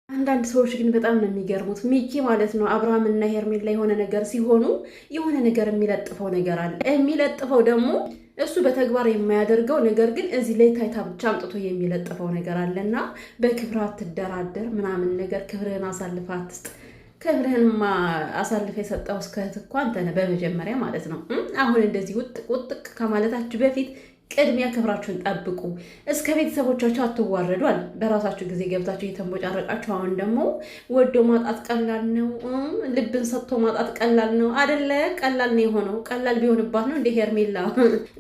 አንዳንድ ሰዎች ግን በጣም ነው የሚገርሙት። ሚኪ ማለት ነው አብርሃም እና ሄርሜላ የሆነ ነገር ሲሆኑ የሆነ ነገር የሚለጥፈው ነገር አለ። የሚለጥፈው ደግሞ እሱ በተግባር የማያደርገው ነገር ግን እዚህ ላይ ታይታ ብቻ አምጥቶ የሚለጥፈው ነገር አለና በክብር አትደራደር ምናምን ነገር ክብርህን አሳልፈ አትስጥ። ክብርህንማ አሳልፈ የሰጠው እስከ እህት እኮ አንተ ነህ በመጀመሪያ ማለት ነው። አሁን እንደዚህ ውጥቅ ከማለታችሁ በፊት ቅድሚያ ክብራችሁን ጠብቁ። እስከ ቤተሰቦቻችሁ አትዋረዷል። በራሳችሁ ጊዜ ገብታችሁ እየተንቦጫረቃችሁ፣ አሁን ደግሞ ወዶ ማጣት ቀላል ነው፣ ልብን ሰጥቶ ማጣት ቀላል ነው አደለ? ቀላል ነው የሆነው። ቀላል ቢሆንባት ነው እንደ ሄርሜላ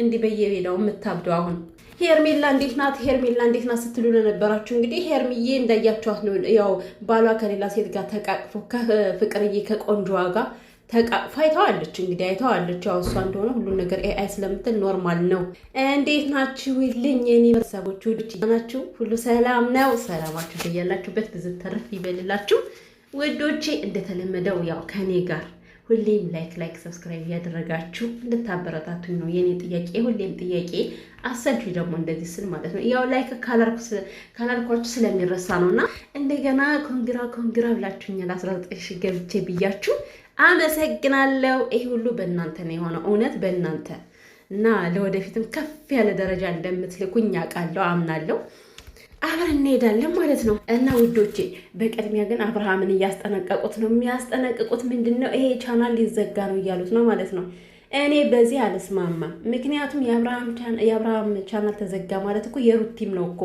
እንዲህ በየቤዳው የምታብደው። አሁን ሄርሜላ እንዴት ናት? ሄርሜላ እንዴት ናት ስትሉ ለነበራችሁ እንግዲህ ሄርሚዬ እንዳያችኋት ነው። ያው ባሏ ከሌላ ሴት ጋር ተቃቅፎ ከፍቅርዬ ከቆንጆዋ ጋር ተቃቅፋ አይተዋለች። እንግዲህ አይተዋለች። ያው እሷ እንደሆነ ሁሉን ነገር ኤአይ ስለምትል ኖርማል ነው። እንዴት ናችሁ? ልኝ የኔ ቤተሰቦች ውዶች ናችሁ? ሁሉ ሰላም ነው? ሰላማችሁ በያላችሁበት ብዙ ተረፍ ይበልላችሁ ውዶቼ። እንደተለመደው ያው ከኔ ጋር ሁሌም ላይክ ሰብስክራይብ ያደረጋችሁ እንድታበረታቱኝ ነው የኔ ጥያቄ። ሁሌም ጥያቄ አሰልቺ ደግሞ እንደዚህ ስል ማለት ነው ያው ላይክ ካላልኳችሁ ስለሚረሳ ነውና እንደገና ኮንግራ ብላችሁኛል። 19 ገብቼ ብያችሁ አመሰግናለሁ። ይሄ ሁሉ በእናንተ ነው የሆነው፣ እውነት በእናንተ እና ለወደፊትም ከፍ ያለ ደረጃ እንደምትልኩኝ አውቃለሁ፣ አምናለሁ። አብረን እንሄዳለን ማለት ነው። እና ውዶቼ በቅድሚያ ግን አብርሃምን እያስጠነቀቁት ነው። የሚያስጠነቅቁት ምንድን ነው? ይሄ ቻናል ሊዘጋ ነው እያሉት ነው ማለት ነው። እኔ በዚህ አልስማማም። ምክንያቱም የአብርሃም ቻናል ተዘጋ ማለት እኮ የሩቲም ነው እኮ።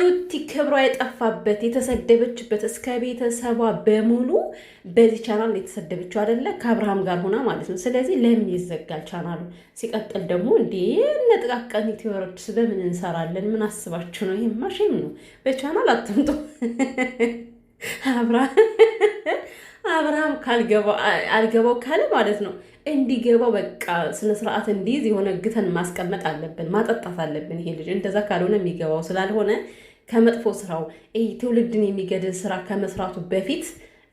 ሩቲ ክብሯ የጠፋበት የተሰደበችበት እስከ ቤተሰቧ በሙሉ በዚህ ቻናል የተሰደበችው አይደለ? ከአብርሃም ጋር ሆና ማለት ነው። ስለዚህ ለምን ይዘጋል ቻናሉ? ሲቀጥል ደግሞ እንዴ ነጥቃቀን ቲወሮች በምን እንሰራለን? ምን አስባችሁ ነው? ይሄማ ሼም ነው። በቻናል አትምጡ። አብርሃም አልገባው ካለ ማለት ነው እንዲገባው በቃ ስነ ስርዓት እንዲይዝ የሆነ ግተን ማስቀመጥ አለብን፣ ማጠጣት አለብን ይሄ ልጅ። እንደዛ ካልሆነ የሚገባው ስላልሆነ ከመጥፎ ስራው ይሄ ትውልድን የሚገድል ስራ ከመስራቱ በፊት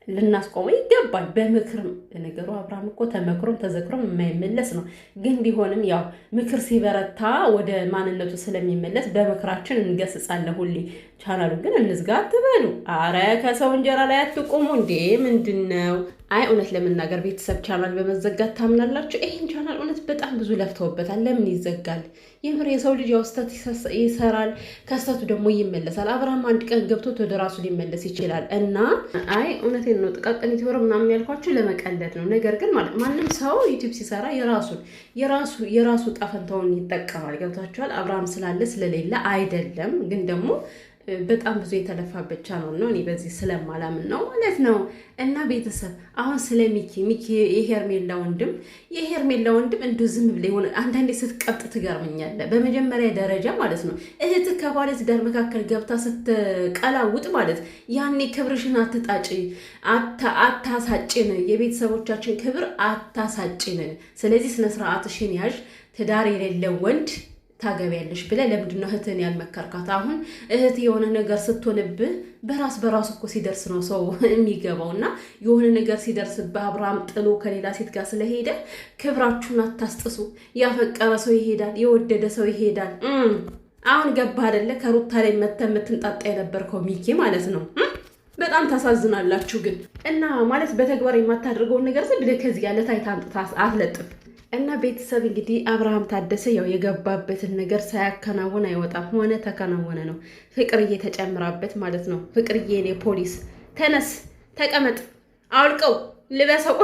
ልናስቆመው ይገባል። በምክርም ነገሩ አብርሃም እኮ ተመክሮም ተዘክሮም የማይመለስ ነው። ግን ቢሆንም ያው ምክር ሲበረታ ወደ ማንነቱ ስለሚመለስ በምክራችን እንገስጻለን ሁሌ። ቻናሉን ግን እንዝጋ አትበሉ። አረ ከሰው እንጀራ ላይ አትቆሙ እንዴ! ምንድን ነው? አይ እውነት ለመናገር ቤተሰብ ቻናል በመዘጋት ታምናላችሁ? ይህን ቻናል እውነት በጣም ብዙ ለፍተውበታል። ለምን ይዘጋል? የምር የሰው ልጅ ያው ስህተት ይሰራል፣ ከስህተቱ ደግሞ ይመለሳል። አብርሃም አንድ ቀን ገብቶት ወደ ራሱ ሊመለስ ይችላል። እና አይ እውነቴን ነው ጥቃቅን ዩቲዩበር ምናምን ያልኳችሁ ለመቀለድ ነው። ነገር ግን ማለት ማንም ሰው ዩቲዩብ ሲሰራ የራሱ ጣፈንታውን ይጠቀማል። ገብታችኋል? አብርሃም ስላለ ስለሌለ አይደለም። ግን ደግሞ በጣም ብዙ የተለፋበት ቻናል ነው። እኔ በዚህ ስለማላምን ነው ማለት ነው። እና ቤተሰብ አሁን ስለ ሚኪ የሄርሜላ ወንድም እንዱ ዝም ብለ የሆነ አንዳንዴ ስትቀብጥ ትገርመኛለህ። በመጀመሪያ ደረጃ ማለት ነው እህት ከባለ ትዳር መካከል ገብታ ስትቀላውጥ ማለት ያኔ ክብርሽን አትጣጭ፣ አታሳጭን፣ የቤተሰቦቻችን ክብር አታሳጭን። ስለዚህ ስነ ስርዓትሽን ያዥ። ትዳር የሌለው ወንድ ታገቢያለሽ ብለህ ለምንድን ነው እህትህን ያልመከርካት? አሁን እህት የሆነ ነገር ስትሆንብህ በራሱ እኮ ሲደርስ ነው ሰው የሚገባው። እና የሆነ ነገር ሲደርስብህ አብርሃም ጥሎ ከሌላ ሴት ጋር ስለሄደ ክብራችሁን አታስጥሱ። ያፈቀረ ሰው ይሄዳል፣ የወደደ ሰው ይሄዳል። አሁን ገባህ አይደለ? ከሩታ ላይ መተህ የምትንጣጣ የነበርከው ሚኪ ማለት ነው። በጣም ታሳዝናላችሁ ግን። እና ማለት በተግባር የማታደርገውን ነገር ዝም ብለህ ከዚህ ያለ ታይታ አትለጥፍ። እና ቤተሰብ እንግዲህ አብርሃም ታደሰ ያው የገባበትን ነገር ሳያከናውን አይወጣም። ሆነ ተከናወነ ነው። ፍቅርዬ ተጨምራበት ማለት ነው። ፍቅርዬ እኔ ፖሊስ ተነስ፣ ተቀመጥ፣ አውልቀው፣ ልበሰው።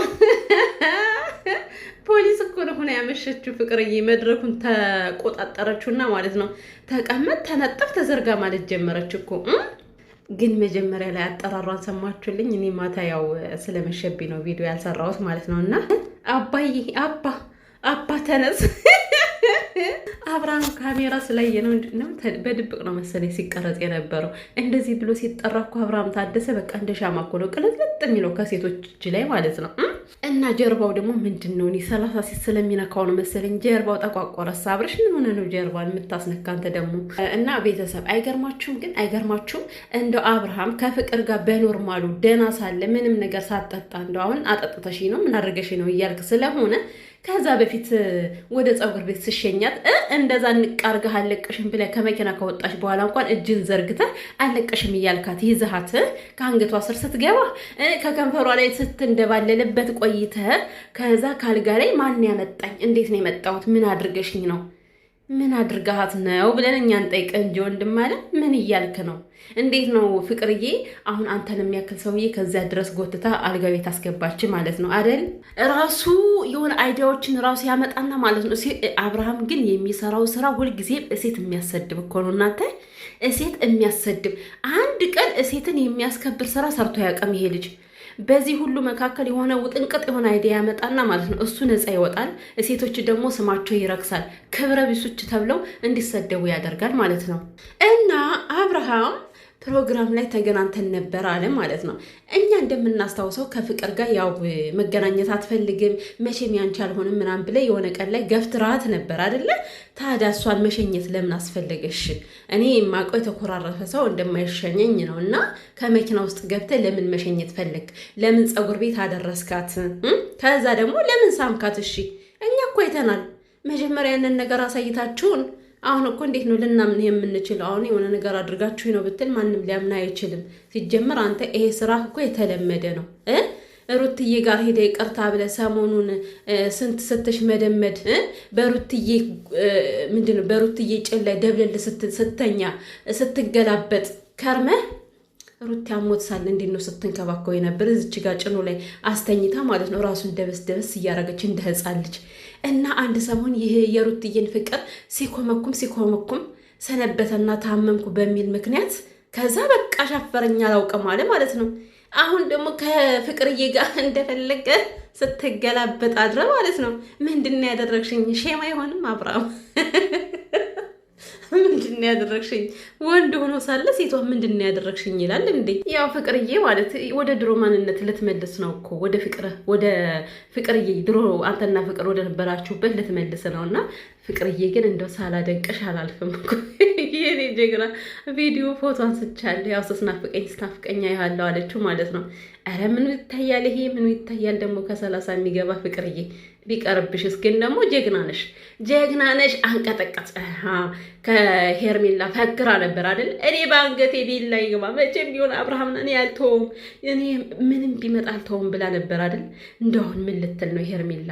ፖሊስ እኮ ነው ሆነ ያመሸችው ፍቅርዬ። መድረኩን ተቆጣጠረችውና ማለት ነው ተቀመጥ፣ ተነጠፍ፣ ተዘርጋ ማለት ጀመረች እኮ። ግን መጀመሪያ ላይ አጠራሯን ሰማችሁልኝ? እኔ ማታ ያው ስለመሸብኝ ነው ቪዲዮ ያልሰራሁት ማለት ነው። እና አባዬ አባ ተነስ። አብርሃም ካሜራ ስላየ ነው በድብቅ ነው መሰለኝ ሲቀረጽ የነበረው። እንደዚህ ብሎ ሲጠራ እኮ አብርሃም ታደሰ በቃ እንደ ሻማ እኮ ነው ቅልጥልጥ የሚለው ከሴቶች እጅ ላይ ማለት ነው። እና ጀርባው ደግሞ ምንድን ነው? እኔ 30 ሴት ስለሚነካው ነው መሰለኝ ጀርባው ጠቋቆረ። አብርሽ ምን ሆነ ነው ጀርባን የምታስነካ አንተ ደግሞ? እና ቤተሰብ አይገርማችሁም? ግን አይገርማችሁም? እንደው አብርሃም ከፍቅር ጋር በኖርማሉ ደህና ሳለ ምንም ነገር ሳጠጣ እንደው አሁን አጠጥተሽ ነው ምን አድርገሽ ነው እያልክ ስለሆነ ከዛ በፊት ወደ ፀጉር ቤት ስሸኛት እንደዛ እንቃርገህ አለቀሽም ብለህ ከመኪና ከወጣሽ በኋላ እንኳን እጅን ዘርግተህ አለቀሽም እያልካት ይዘሃት ከአንገቷ ስር ስትገባ ከከንፈሯ ላይ ስትንደባለልበት ቆይተህ ከዛ ካልጋ ላይ ማን ያመጣኝ? እንዴት ነው የመጣሁት? ምን አድርገሽኝ ነው? ምን አድርጋሃት ነው ብለን እኛን ጠይቅ እንጂ ወንድም አለ። ምን እያልክ ነው? እንዴት ነው ፍቅርዬ? አሁን አንተን የሚያክል ሰውዬ ከዚያ ድረስ ጎትታ አልጋ ቤት አስገባች ማለት ነው አይደል? ራሱ የሆነ አይዲያዎችን ራሱ ያመጣና ማለት ነው። አብርሃም ግን የሚሰራው ስራ ሁልጊዜም እሴት የሚያሰድብ እኮ ነው እናንተ። እሴት የሚያሰድብ አንድ ቀን እሴትን የሚያስከብር ስራ ሰርቶ ያውቅም ይሄ ልጅ። በዚህ ሁሉ መካከል የሆነ ውጥንቅጥ የሆነ አይዲያ ያመጣና ማለት ነው እሱ ነፃ ይወጣል። ሴቶች ደግሞ ስማቸው ይረክሳል፣ ክብረ ቢሶች ተብለው እንዲሰደቡ ያደርጋል ማለት ነው። እና አብርሃም ፕሮግራም ላይ ተገናኝተን ነበር አለ ማለት ነው። እኛ እንደምናስታውሰው ከፍቅር ጋር ያው መገናኘት አትፈልግም፣ መቼም ያንቺ አልሆንም ምናምን ብለ የሆነ ቀን ላይ ገፍትራት ነበር አይደለ? ታዲያ እሷን መሸኘት ለምን አስፈለገሽ? እኔ የማውቀው የተኮራረፈ ሰው እንደማይሸኘኝ ነው። እና ከመኪና ውስጥ ገብተ ለምን መሸኘት ፈለግ? ለምን ፀጉር ቤት አደረስካት? ከዛ ደግሞ ለምን ሳምካት? እሺ እኛ እኮ አይተናል። መጀመሪያ ያንን ነገር አሳይታችሁን አሁን እኮ እንዴት ነው ልናምን የምንችለው? አሁን የሆነ ነገር አድርጋችሁ ነው ብትል ማንም ሊያምን አይችልም። ሲጀመር አንተ ይሄ ስራ እኮ የተለመደ ነው። ሩትዬ ጋር ሄደ ይቅርታ ብለህ ሰሞኑን ስንት ስትሽ መደመድ በሩትዬ ምንድነው በሩትዬ ጭን ላይ ደብለል ስተኛ ስትገላበጥ ከርመህ ሩት ያሞት ሳለ እንዴት ነው ስትንከባከው የነበር እዚች ጋር ጭኑ ላይ አስተኝታ ማለት ነው ራሱን ደበስ እያረገች እንደ ህፃን ልጅ። እና አንድ ሰሞን ይሄ የሩትዬን ፍቅር ሲኮመኩም ሰነበተና ታመምኩ በሚል ምክንያት ከዛ በቃ ሻፈረኛ አላውቅም አለ ማለት ነው። አሁን ደግሞ ከፍቅርዬ ጋር እንደፈለገ ስትገላበጥ አድረ ማለት ነው። ምንድነው ያደረግሽኝ? ሼማ አይሆንም አብርሃም ምንድነው ያደረግሽኝ? ወንድ ሆኖ ሳለ ሴቷ ምንድነው ያደረግሽኝ ይላል እንዴ? ያው ፍቅርዬ ማለት ወደ ድሮ ማንነት ልትመልስ ነው እኮ ወደ ፍቅርዬ ድሮ አንተና ፍቅር ወደ ነበራችሁበት ልትመልስ ነውና ፍቅርዬ ግን እንደው ሳላደንቅሽ አላልፍም እኮ የኔ ጀግና። ቪዲዮ ፎቶ አንስቻለሁ። ያው ስናፍቀኛ ያለው አለችው ማለት ነው። አረ ምኑ ይታያል? ይሄ ምኑ ይታያል ደግሞ ከ30 የሚገባ ፍቅርዬ ቢቀርብሽስ ግን ደግሞ ጀግና ነሽ። አንቀጠቀጥ ከሄርሜላ ፈክራ ነበር አይደል? እኔ በአንገቴ ቢላ ይገባ መቼም ቢሆን አብርሃም እኔ አልተውም፣ እኔ ምንም ቢመጣ አልተውም ብላ ነበር አይደል? እንደውን ምን ልትል ነው ሄርሜላ?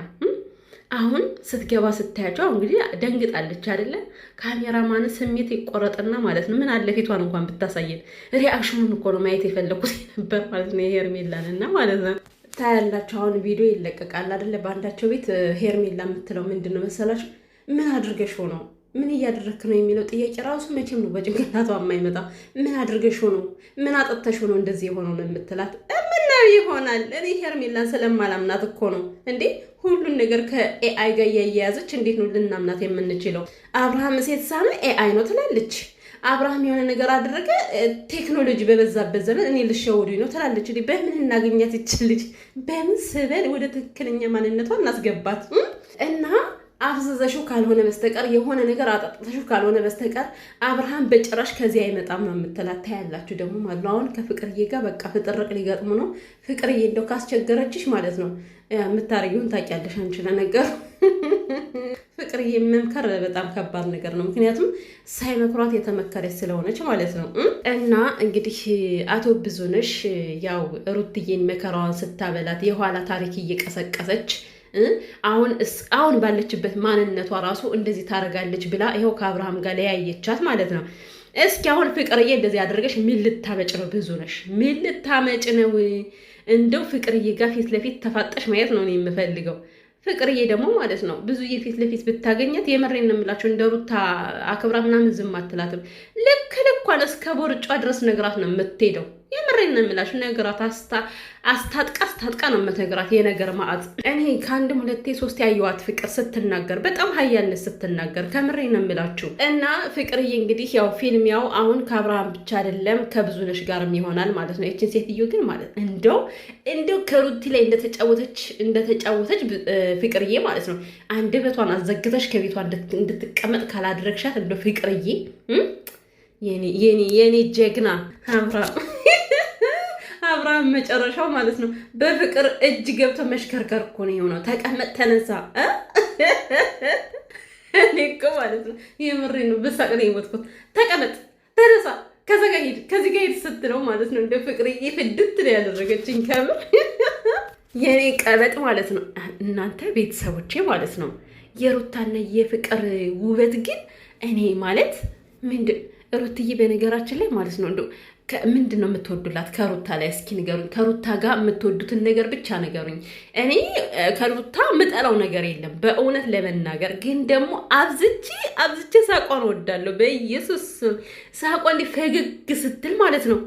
አሁን ስትገባ ስታያቸው እንግዲህ ደንግጣለች አይደለ? ካሜራማን ስሜት ይቆረጥና ማለት ነው። ምን አለ ፊቷን እንኳን ብታሳየን። ሪአክሽኑን እኮ ነው ማየት የፈለኩት ነበር ማለት ነው የሄርሜላን እና ማለት ነው። ታያላችሁ አሁን ቪዲዮ ይለቀቃል አይደለ? በአንዳቸው ቤት ሄርሜላ የምትለው ምንድን ነው መሰላችሁ? ምን አድርገሽ ነው ምን እያደረክ ነው የሚለው ጥያቄ ራሱ መቼም ነው በጭንቅላቷ የማይመጣ። ምን አድርገሽ ነው ምን አጠጥተሽ ነው እንደዚህ የሆነው ነው የምትላት። ምናው ይሆናል። እኔ ሄርሜላን ስለማላምናት እኮ ነው እንዴ ሁሉን ነገር ከኤአይ ጋር እያያያዘች እንዴት ነው ልናምናት የምንችለው? አብርሃም ሴት ሳመ ኤአይ ነው ትላለች። አብርሃም የሆነ ነገር አደረገ ቴክኖሎጂ በበዛበት ዘመን እኔ ልሸውዱኝ ነው ትላለች። በምን እናገኛት ይችል ልጅ? በምን ስበል ወደ ትክክለኛ ማንነቷ እናስገባት? እና አፍዘዘሽው ካልሆነ በስተቀር የሆነ ነገር አጣጥተሽው ካልሆነ በስተቀር አብርሃም በጭራሽ ከዚህ አይመጣም ነው የምትላት። ታያላችሁ ደግሞ ማለት ነው። አሁን ከፍቅርዬ ጋር በቃ ፍጥርቅ ሊገጥሙ ነው። ፍቅርዬ እንደው ካስቸገረችሽ ማለት ነው የምታረጊውን ታውቂያለሽ አንቺ። ለነገሩ ፍቅርዬ መምከር በጣም ከባድ ነገር ነው። ምክንያቱም ሳይመክሯት የተመከረች ስለሆነች ማለት ነው። እና እንግዲህ አቶ ብዙነሽ ያው ሩትዬን መከራዋን ስታበላት የኋላ ታሪክ እየቀሰቀሰች አሁን ባለችበት ማንነቷ ራሱ እንደዚህ ታረጋለች ብላ ይኸው ከአብርሃም ጋር ለያየቻት ማለት ነው። እስኪ አሁን ፍቅርዬ እንደዚህ ያደረገች ምን ልታመጭ ነው? ብዙነሽ ምን ልታመጭ ነው? እንደው ፍቅርዬ ጋር ፊት ለፊት ተፋጠሽ ማየት ነው የምፈልገው። ፍቅርዬ ደግሞ ማለት ነው ብዙዬ ፊት ለፊት ብታገኛት የመሬን ነው የምላቸው እንደ ሩታ አክብራ ምናምን ዝም አትላትም። ልክ ልኳን እስከ ቦርጯ ድረስ ነግራት ነው የምትሄደው። የምሬን ነው የምላችሁ ነገራት አስታጥቃ ነው የምትነግራት የነገር ማዕት። እኔ ከአንድም 2 3 ያየዋት ፍቅር ስትናገር በጣም ሀያልነት ስትናገር ከምሬን ነው የምላችሁ። እና ፍቅርዬ እንግዲህ ያው ፊልሚያው አሁን ከአብርሃም ብቻ አይደለም ከብዙነሽ ጋርም ይሆናል ማለት ነው። ይችን ሴትዮ ግን ማለት እንደው ከሩቲ ላይ እንደተጫወተች ፍቅርዬ ማለት ነው አንደበቷን አዘግተሽ ከቤቷ እንድትቀመጥ ካላደረግሻት እንደው ፍቅርዬ የኔ ጀግና አብርሃም መጨረሻው ማለት ነው በፍቅር እጅ ገብቶ መሽከርከር እኮ ነው የሆነው። ተቀመጥ ተነሳ። እኔ እኮ ማለት ነው የምሬ ነው በሳቅ ነው የሞትኩት። ተቀመጥ ተነሳ፣ ከዛ ጋር ሂድ፣ ከዚህ ጋር ሂድ ስትለው ማለት ነው እንደ ፍቅርዬ ፍድት ነው ያደረገችኝ ከምር የኔ ቀበጥ ማለት ነው። እናንተ ቤተሰቦቼ ማለት ነው የሩታና የፍቅር ውበት ግን እኔ ማለት ምንድን ሩትዬ በነገራችን ላይ ማለት ነው እንደው ምንድን ነው የምትወዱላት ከሩታ ላይ እስኪ ንገሩኝ። ከሩታ ጋር የምትወዱትን ነገር ብቻ ንገሩኝ። እኔ ከሩታ ምጠላው ነገር የለም በእውነት ለመናገር ግን ደግሞ አብዝቼ ሳቋን ወዳለሁ። በኢየሱስ ሳቋ እንዲህ ፈገግ ስትል ማለት ነው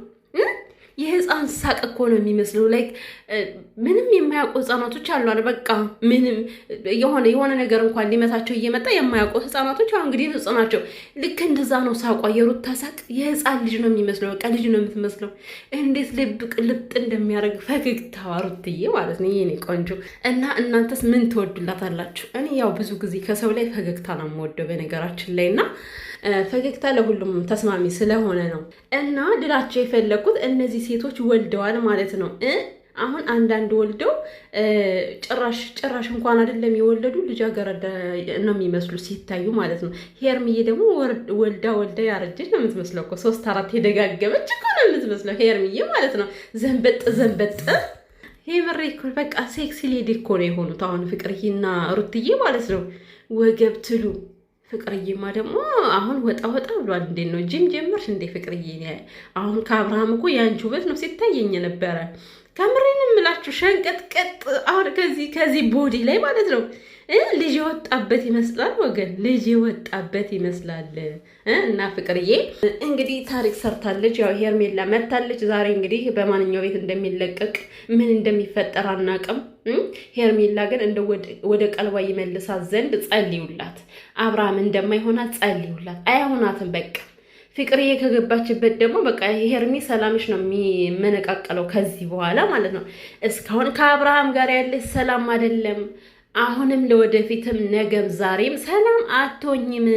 የህፃን ሳቅ እኮ ነው የሚመስለው። ላይክ ምንም የማያውቁ ህፃናቶች አሉ አይደል? በቃ ምንም የሆነ ነገር እንኳን ሊመታቸው እየመጣ የማያውቁ ህፃናቶች አሁን እንግዲህ ንጹህ ናቸው። ልክ እንደዛ ነው ሳቋ። የሩታ ሳቅ የህፃን ልጅ ነው የሚመስለው። በቃ ልጅ ነው የምትመስለው። እንዴት ልብ ቅልጥ እንደሚያደርግ ፈገግታዋ ሩትዬ ማለት ነው የኔ ቆንጆ። እና እናንተስ ምን ትወዱላታላችሁ? እኔ ያው ብዙ ጊዜ ከሰው ላይ ፈገግታ ነው የምወደው በነገራችን ላይ እና ፈገግታ ለሁሉም ተስማሚ ስለሆነ ነው። እና ድላቸው የፈለኩት እነዚህ ሴቶች ወልደዋል ማለት ነው። አሁን አንዳንድ ወልደው ጭራሽ እንኳን አይደለም የወለዱ ልጃገረድ ነው የሚመስሉ ሲታዩ ማለት ነው። ሄርሚዬ ደግሞ ወልዳ ያረጀች ነው የምትመስለው እኮ 3-4 የደጋገመች እኮ ነው የምትመስለው ሄርሚዬ ማለት ነው። ዘንበጥ ሄምሬ እኮ በቃ ሴክሲ ሌዲ እኮ ነው የሆኑት አሁን ፍቅርዬና ሩትዬ ማለት ነው። ወገብ ትሉ ፍቅርዬማ ደግሞ አሁን ወጣ ብሏል። እንዴት ነው ጂም ጀመርሽ እንዴ ፍቅርዬ? አሁን ከአብርሃም እኮ የአንቺ ውበት ነው ሲታየኝ ነበረ። ከምሬን የምላችሁ ሸንቀጥቀጥ አሁን ከዚህ ቦዲ ላይ ማለት ነው ልጅ የወጣበት ይመስላል ወገን፣ ልጅ የወጣበት ይመስላል። እና ፍቅርዬ እንግዲህ ታሪክ ሰርታለች። ያው ሄርሜላ መታለች ዛሬ። እንግዲህ በማንኛው ቤት እንደሚለቀቅ ምን እንደሚፈጠር አናውቅም። ሄርሜላ ግን እንደ ወደ ቀልቧ ይመልሳት ዘንድ ጸልዩላት። አብርሃም እንደማይሆናት ጸልዩላት። አይሆናትም በቃ ፍቅርዬ ከገባችበት ደግሞ በቃ ሄርሚ ሰላምሽ ነው የሚመነቃቀለው ከዚህ በኋላ ማለት ነው። እስካሁን ከአብርሃም ጋር ያለች ሰላም አይደለም። አሁንም ለወደፊትም ነገም ዛሬም ሰላም አትሆኝም።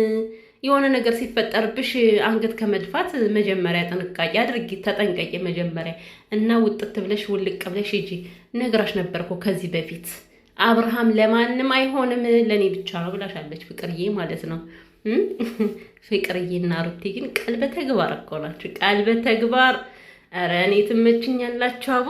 የሆነ ነገር ሲፈጠርብሽ አንገት ከመድፋት መጀመሪያ ጥንቃቄ አድርጊ፣ ተጠንቀቂ መጀመሪያ እና ውጥት ብለሽ ውልቅ ብለሽ ሂጂ። ነግራሽ ነበርኩ ከዚህ በፊት አብርሃም ለማንም አይሆንም ለኔ ብቻ ነው ብላሻለች ፍቅርዬ ማለት ነው። ፍቅርዬና ሩቴ ግን ቃል በተግባር እኮ ናችሁ። ቃል በተግባር ኧረ እኔ ትመችኛላችሁ አቦ።